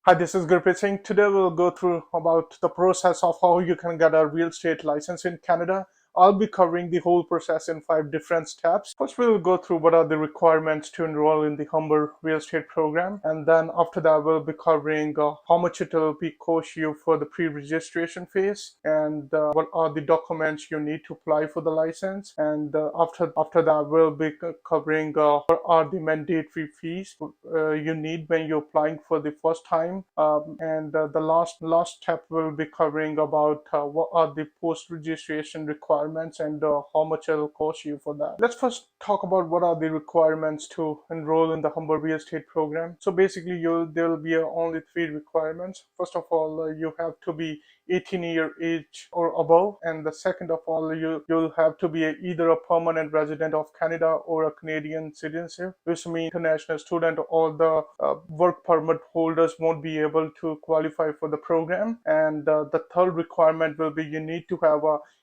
Hi, this is Gurpreet Singh. Today we'll go through about the process of how you can get a real estate license in Canada. I'll be covering the whole process in 5 different steps. First, we'll go through what are the requirements to enroll in the Humber real estate program, and then after that, we'll be covering how much it will be cost you for the pre-registration phase, and what are the documents you need to apply for the license. And after that, we'll be covering what are the mandatory fees you need when you're applying for the first time. And the last step will be covering about what are the post registration requirements and how much it'll cost you for that. Let's first talk about what are the requirements to enroll in the Humber Real Estate program. So basically, there will be only 3 requirements. First of all, you have to be 18-year age or above, and the second of all, you'll have to be either a permanent resident of Canada or a Canadian citizen, which means international student or the work permit holders won't be able to qualify for the program. And the third requirement will be you need to have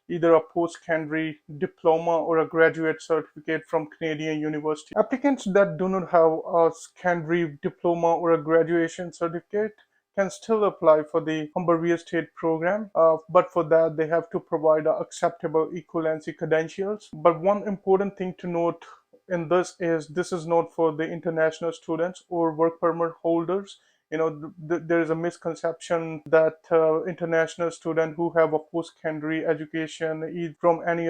either a post-secondary diploma or a graduate certificate from Canadian University. Applicants that do not have a secondary diploma or a graduation certificate can still apply for the Humber Real Estate program, but for that they have to provide acceptable equivalency credentials. But one important thing to note in this is not for the international students or work permit holders. There is a misconception that international student who have a post-secondary education from any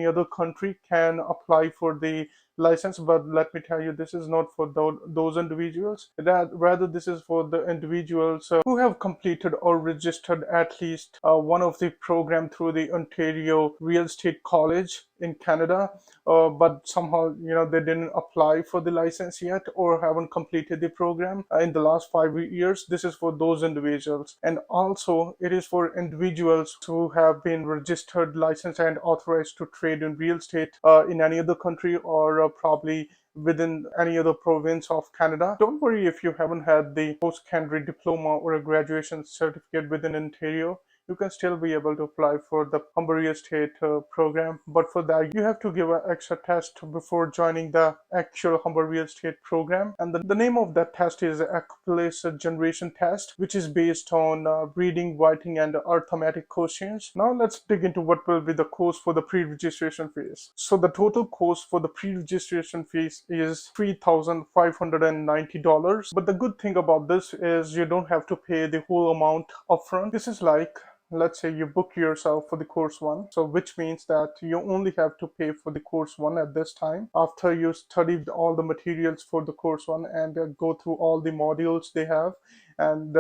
other country can apply for the license, but let me tell you, this is not for those individuals. That rather, this is for the individuals who have completed or registered at least one of the program through the Ontario Real Estate College in Canada, but somehow they didn't apply for the license yet or haven't completed the program in the last 5 years. This is for those individuals, and also it is for individuals who have been registered, licensed, and authorized to trade in real estate in any other country or probably within any other province of Canada. Don't worry if you haven't had the post-secondary diploma or a graduation certificate within Ontario. You can still be able to apply for the Humber Real Estate program. But for that, you have to give an extra test before joining the actual Humber Real Estate program. And the name of that test is Acropolis Generation Test, which is based on reading, writing, and arithmetic questions. Now let's dig into what will be the cost for the pre-registration phase. So the total cost for the pre-registration phase is $3,590. But the good thing about this is you don't have to pay the whole amount upfront. This is like, let's say you book yourself for the course one, so which means that you only have to pay for the course one at this time after you studied all the materials for the course one and go through all the modules they have. And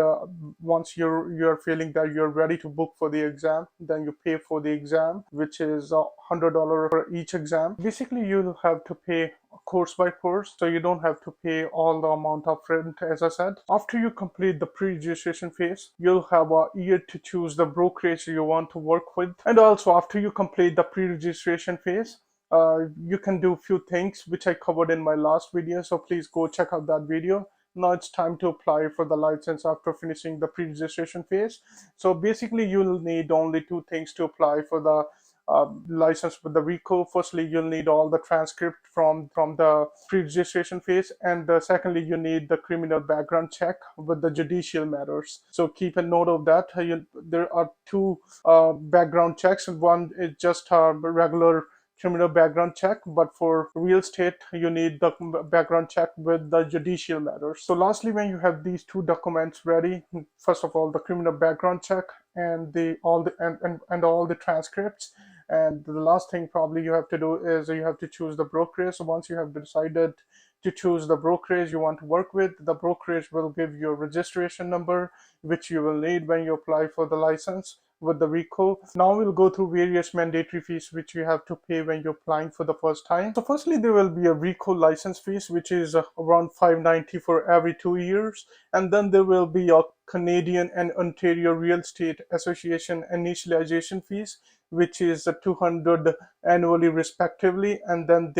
once you're feeling that you're ready to book for the exam, then you pay for the exam, which is $100 for each exam. Basically, you'll have to pay course by course, so you don't have to pay all the amount upfront. As I said, after you complete the pre-registration phase, you'll have a year to choose the brokerage you want to work with. And also, after you complete the pre-registration phase, you can do a few things which I covered in my last video, so please go check out that video. Now it's time to apply for the license after finishing the pre-registration phase. So basically, you'll need only 2 things to apply for the license with the RICO. Firstly, you'll need all the transcript from the pre-registration phase, and secondly, you need the criminal background check with the judicial matters. So keep a note of that. There are 2 background checks. One is just a regular criminal background check, but for real estate you need the background check with the judicial matters. So lastly, when you have these 2 documents ready, first of all the criminal background check and all the transcripts, and the last thing probably you have to do is you have to choose the brokerage. So once you have decided to choose the brokerage you want to work with, the brokerage will give you a registration number, which you will need when you apply for the license with the RICO. Now we'll go through various mandatory fees which you have to pay when you're applying for the first time. So firstly, there will be a RICO license fees, which is around $590 for every 2 years. And then there will be a Canadian and Ontario Real Estate Association initialization fees, which is 200 annually respectively. And then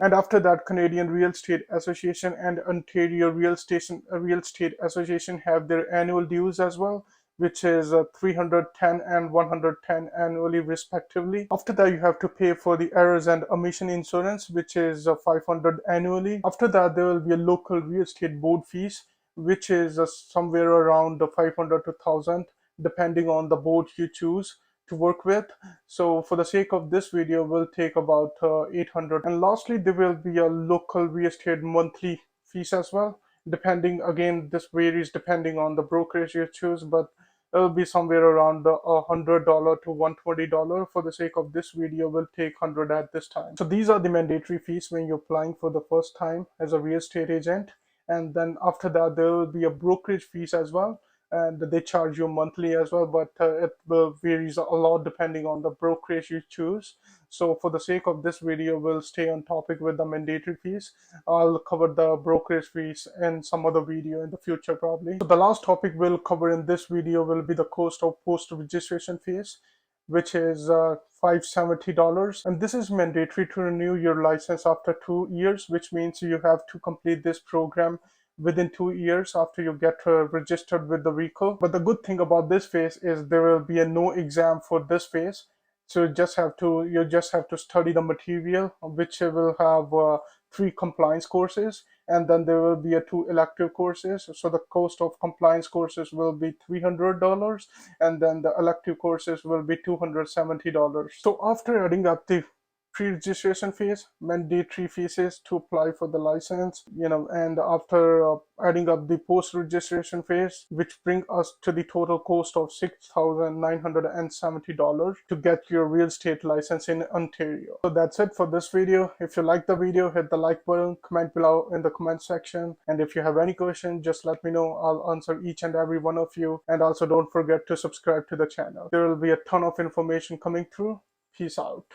after that, Canadian Real Estate Association and Ontario Real Estate Association have their annual dues as well, which is 310 and 110 annually respectively. After that, you have to pay for the errors and omission insurance, which is 500 annually. After that, there will be a local real estate board fees, which is somewhere around the 500 to 1000 depending on the board you choose to work with. So for the sake of this video, we'll take about 800. And lastly, there will be a local real estate monthly fees as well. Depending, again, this varies depending on the brokerage you choose, but it'll be somewhere around $100 to $120. For the sake of this video, we'll take 100 at this time. So these are the mandatory fees when you're applying for the first time as a real estate agent. And then after that, there will be a brokerage fees as well, and they charge you monthly as well, but it will varies a lot depending on the brokerage you choose. So for the sake of this video, we'll stay on topic with the mandatory fees. I'll cover the brokerage fees in some other video in the future probably. So the last topic we'll cover in this video will be the cost of post registration fees, which is $570, and this is mandatory to renew your license after 2 years, which means you have to complete this program within 2 years after you get registered with the vehicle. But the good thing about this phase is there will be a no exam for this phase. So you just have to study the material, which will have 3 compliance courses, and then there will be a 2 elective courses. So the cost of compliance courses will be $300, and then the elective courses will be $270. So after adding up the pre-registration fees, mandatory fees to apply for the license, and after adding up the post-registration fees, which bring us to the total cost of $6,970 to get your real estate license in Ontario. So that's it for this video. If you like the video, hit the like button, comment below in the comment section, and if you have any question, just let me know. I'll answer each and every one of you. And also don't forget to subscribe to the channel. There will be a ton of information coming through. Peace out.